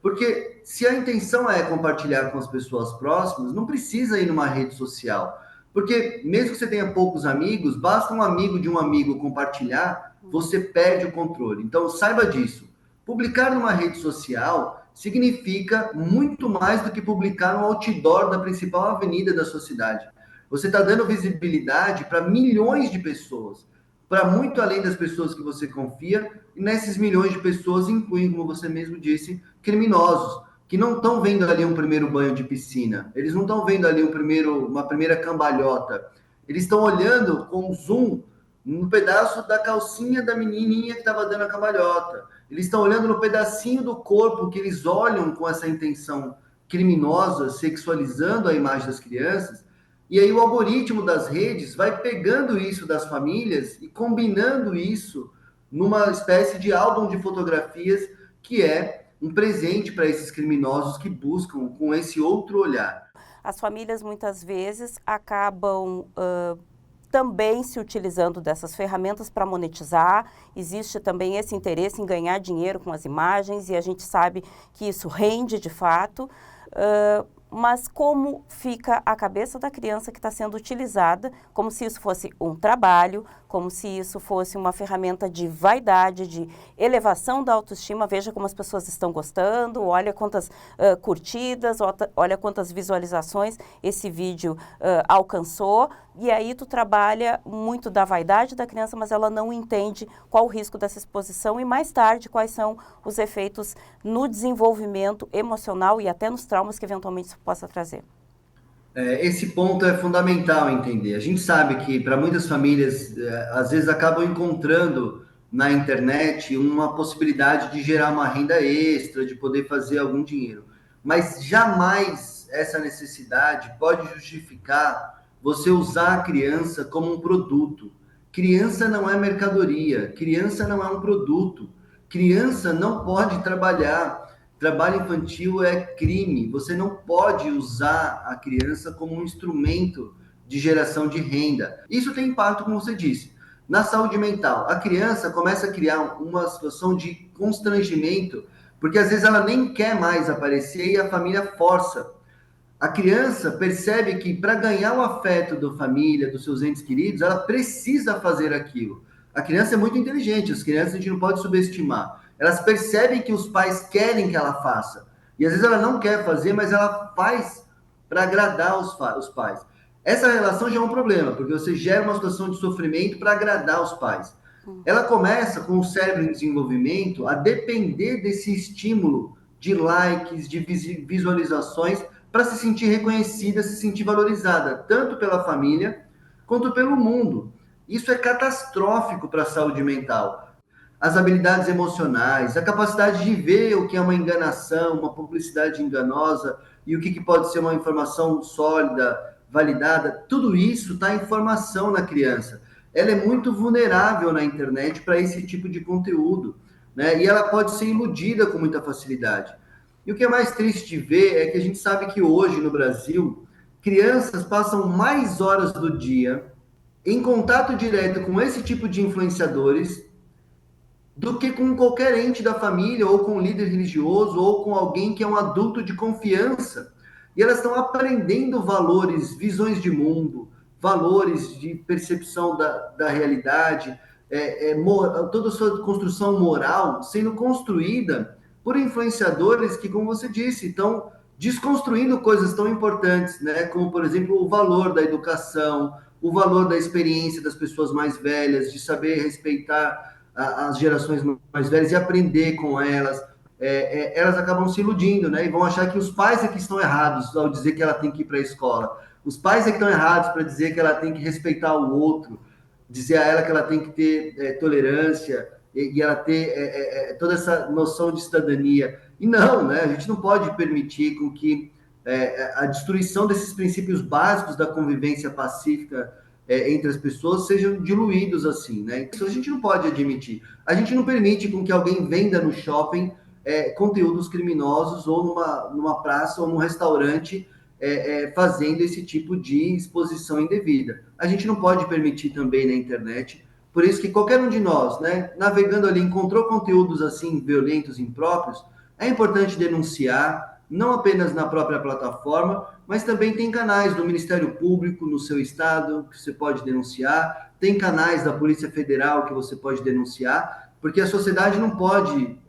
Porque se a intenção é compartilhar com as pessoas próximas, não precisa ir numa rede social. Porque mesmo que você tenha poucos amigos, basta um amigo de um amigo compartilhar, você perde o controle. Então, saiba disso. Publicar numa rede social significa muito mais do que publicar um outdoor da principal avenida da sua cidade. Você está dando visibilidade para milhões de pessoas, para muito além das pessoas que você confia, e nesses milhões de pessoas incluem, como você mesmo disse, criminosos, que não estão vendo ali um primeiro banho de piscina, eles não estão vendo ali uma primeira cambalhota, eles estão olhando com zoom no pedaço da calcinha da menininha que estava dando a cambalhota. Eles estão olhando no pedacinho do corpo que eles olham com essa intenção criminosa, sexualizando a imagem das crianças. E aí o algoritmo das redes vai pegando isso das famílias e combinando isso numa espécie de álbum de fotografias que é um presente para esses criminosos que buscam com esse outro olhar. As famílias muitas vezes acabam também se utilizando dessas ferramentas para monetizar. Existe também esse interesse em ganhar dinheiro com as imagens e a gente sabe que isso rende de fato. Mas como fica a cabeça da criança que está sendo utilizada, como se isso fosse um trabalho, como se isso fosse uma ferramenta de vaidade, de elevação da autoestima. Veja como as pessoas estão gostando, olha quantas curtidas, olha quantas visualizações esse vídeo alcançou. E aí tu trabalha muito da vaidade da criança, mas ela não entende qual o risco dessa exposição e mais tarde quais são os efeitos no desenvolvimento emocional e até nos traumas que eventualmente isso possa trazer. Esse ponto é fundamental entender. A gente sabe que para muitas famílias, às vezes acabam encontrando na internet uma possibilidade de gerar uma renda extra, de poder fazer algum dinheiro. Mas jamais essa necessidade pode justificar você usar a criança como um produto. Criança não é mercadoria, criança não é um produto. Criança não pode trabalhar. Trabalho infantil é crime. Você não pode usar a criança como um instrumento de geração de renda. Isso tem impacto, como você disse, na saúde mental. A criança começa a criar uma situação de constrangimento, porque às vezes ela nem quer mais aparecer e a família força. A criança percebe que para ganhar o afeto da família, dos seus entes queridos, ela precisa fazer aquilo. A criança é muito inteligente, as crianças a gente não pode subestimar. Elas percebem que os pais querem que ela faça. E às vezes ela não quer fazer, mas ela faz para agradar os pais. Essa relação já é um problema, porque você gera uma situação de sofrimento para agradar os pais. Ela começa, com o cérebro em desenvolvimento, a depender desse estímulo de likes, de visualizações, para se sentir reconhecida, se sentir valorizada, tanto pela família quanto pelo mundo. Isso é catastrófico para a saúde mental. As habilidades emocionais, a capacidade de ver o que é uma enganação, uma publicidade enganosa e o que pode ser uma informação sólida, validada, tudo isso está em formação na criança. Ela é muito vulnerável na internet para esse tipo de conteúdo, né? E ela pode ser iludida com muita facilidade. E o que é mais triste de ver é que a gente sabe que hoje no Brasil, crianças passam mais horas do dia em contato direto com esse tipo de influenciadores do que com qualquer ente da família, ou com um líder religioso, ou com alguém que é um adulto de confiança. E elas estão aprendendo valores, visões de mundo, valores de percepção da realidade, toda a sua construção moral sendo construída por influenciadores que, como você disse, estão desconstruindo coisas tão importantes, né? Como, por exemplo, o valor da educação, o valor da experiência das pessoas mais velhas, de saber respeitar as gerações mais velhas e aprender com elas. Elas acabam se iludindo, né? E vão achar que os pais é que estão errados ao dizer que ela tem que ir para a escola. Os pais é que estão errados para dizer que ela tem que respeitar o outro, dizer a ela que ela tem que ter tolerância e ela ter toda essa noção de cidadania. E não, né? A gente não pode permitir com que a destruição desses princípios básicos da convivência pacífica entre as pessoas sejam diluídos assim, né? Isso a gente não pode admitir. A gente não permite com que alguém venda no shopping conteúdos criminosos ou numa praça ou num restaurante fazendo esse tipo de exposição indevida. A gente não pode permitir também na internet. Por isso que qualquer um de nós, né, navegando ali, encontrou conteúdos assim violentos, impróprios, é importante denunciar, não apenas na própria plataforma, mas também tem canais do Ministério Público no seu estado que você pode denunciar, tem canais da Polícia Federal que você pode denunciar, porque a sociedade não pode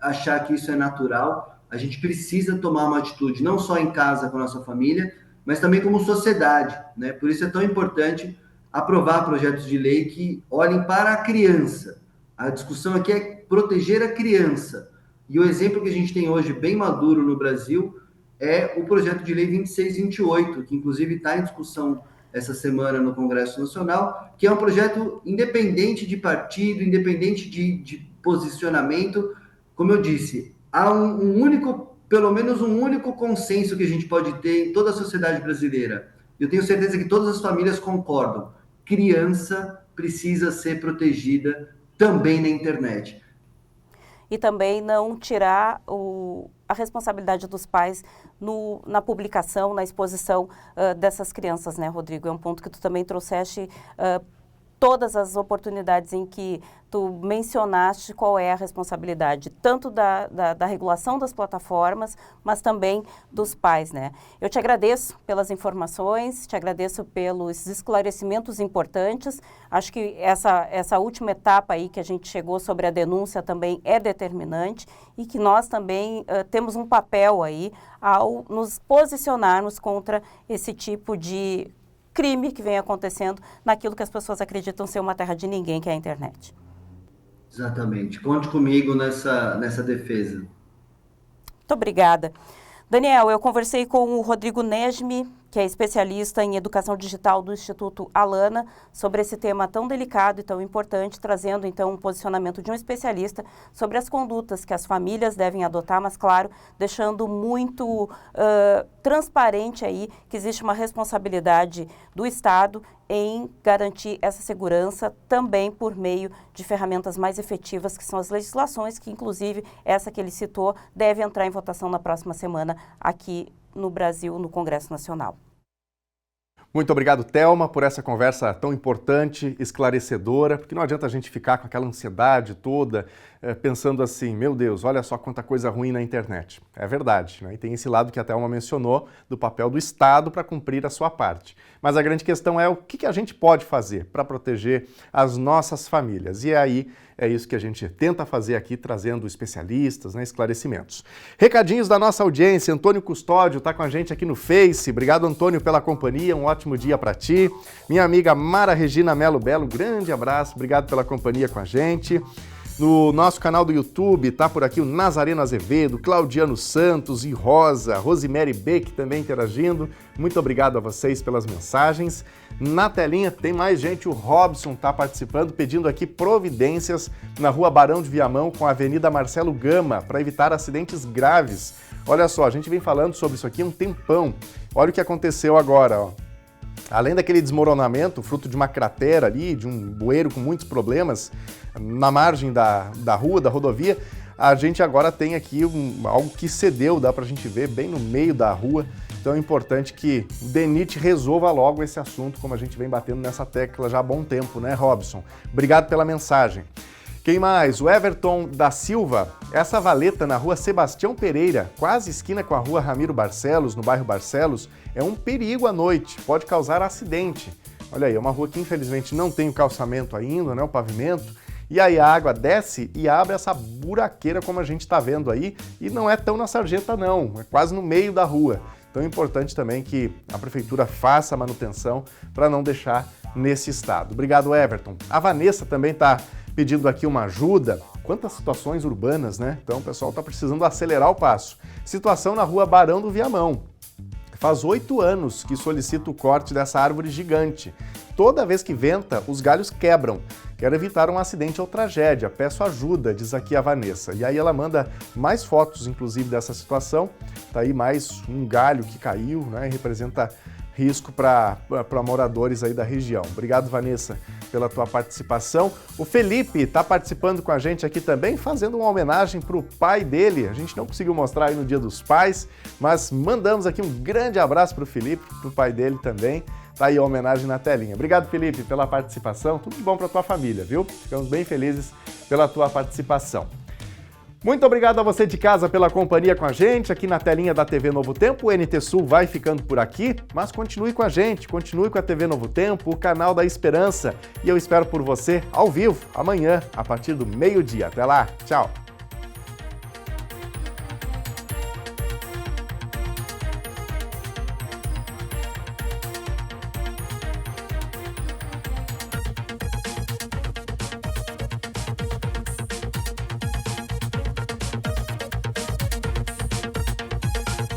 achar que isso é natural. A gente precisa tomar uma atitude, não só em casa com a nossa família, mas também como sociedade, né? Por isso é tão importante aprovar projetos de lei que olhem para a criança. A discussão aqui é proteger a criança. E o exemplo que a gente tem hoje bem maduro no Brasil é o projeto de lei 2628, que inclusive está em discussão essa semana no Congresso Nacional, que é um projeto independente de partido, independente de posicionamento. Como eu disse, há pelo menos um único consenso que a gente pode ter em toda a sociedade brasileira. Eu tenho certeza que todas as famílias concordam. Criança precisa ser protegida também na internet. E também não tirar o a responsabilidade dos pais na publicação, na exposição dessas crianças, né, Rodrigo? É um ponto que tu também trouxeste, todas as oportunidades em que tu mencionaste qual é a responsabilidade, tanto da regulação das plataformas, mas também dos pais, né? Eu te agradeço pelas informações, te agradeço pelos esclarecimentos importantes. Acho que essa última etapa aí que a gente chegou sobre a denúncia também é determinante e que nós também temos um papel aí ao nos posicionarmos contra esse tipo de crime que vem acontecendo naquilo que as pessoas acreditam ser uma terra de ninguém, que é a internet. Exatamente. Conte comigo nessa defesa. Muito obrigada. Daniel, eu conversei com o Rodrigo Nejmi, que é especialista em educação digital do Instituto Alana, sobre esse tema tão delicado e tão importante, trazendo então um posicionamento de um especialista sobre as condutas que as famílias devem adotar, mas claro, deixando muito transparente aí que existe uma responsabilidade do Estado em garantir essa segurança também por meio de ferramentas mais efetivas, que são as legislações, que inclusive essa que ele citou deve entrar em votação na próxima semana aqui no Brasil, no Congresso Nacional. Muito obrigado, Thelma, por essa conversa tão importante, esclarecedora, porque não adianta a gente ficar com aquela ansiedade toda, pensando assim, meu Deus, olha só quanta coisa ruim na internet. É verdade, né? E tem esse lado que a Thelma mencionou, do papel do Estado para cumprir a sua parte. Mas a grande questão é o que a gente pode fazer para proteger as nossas famílias. E aí é isso que a gente tenta fazer aqui, trazendo especialistas, né, esclarecimentos. Recadinhos da nossa audiência. Antônio Custódio está com a gente aqui no Face. Obrigado, Antônio, pela companhia. Um ótimo dia para ti. Minha amiga Mara Regina Melo Belo, grande abraço. Obrigado pela companhia com a gente. No nosso canal do YouTube, tá por aqui o Nazareno Azevedo, Claudiano Santos e Rosa, Rosemary Beck também interagindo. Muito obrigado a vocês pelas mensagens. Na telinha tem mais gente, o Robson tá participando, pedindo aqui providências na Rua Barão de Viamão com a Avenida Marcelo Gama para evitar acidentes graves. Olha só, a gente vem falando sobre isso aqui há um tempão. Olha o que aconteceu agora, ó. Além daquele desmoronamento, fruto de uma cratera ali, de um bueiro com muitos problemas, na margem da rua, da rodovia, a gente agora tem aqui algo que cedeu, dá pra gente ver, bem no meio da rua. Então é importante que o DENIT resolva logo esse assunto, como a gente vem batendo nessa tecla já há bom tempo, né, Robson? Obrigado pela mensagem. Quem mais? O Everton da Silva. Essa valeta na rua Sebastião Pereira, quase esquina com a rua Ramiro Barcelos, no bairro Barcelos, é um perigo à noite, pode causar acidente. Olha aí, é uma rua que infelizmente não tem o calçamento ainda, né, o pavimento, e aí a água desce e abre essa buraqueira como a gente está vendo aí, e não é tão na sarjeta não, é quase no meio da rua. Então é importante também que a prefeitura faça a manutenção para não deixar nesse estado. Obrigado, Everton. A Vanessa também está pedindo aqui uma ajuda. Quantas situações urbanas, né? Então o pessoal está precisando acelerar o passo. Situação na rua Barão do Viamão. Faz 8 anos que solicito o corte dessa árvore gigante. Toda vez que venta, os galhos quebram. Quero evitar um acidente ou tragédia. Peço ajuda, diz aqui a Vanessa. E aí ela manda mais fotos, inclusive, dessa situação. Tá aí mais um galho que caiu, né? E representa risco para moradores aí da região. Obrigado, Vanessa, pela tua participação. O Felipe está participando com a gente aqui também, fazendo uma homenagem para o pai dele. A gente não conseguiu mostrar aí no Dia dos Pais, mas mandamos aqui um grande abraço para o Felipe, para o pai dele também. Tá aí a homenagem na telinha. Obrigado, Felipe, pela participação. Tudo de bom para tua família, viu? Ficamos bem felizes pela tua participação. Muito obrigado a você de casa pela companhia com a gente aqui na telinha da TV Novo Tempo. O NT Sul vai ficando por aqui, mas continue com a gente, continue com a TV Novo Tempo, o canal da Esperança. E eu espero por você ao vivo amanhã, a partir do meio-dia. Até lá, tchau!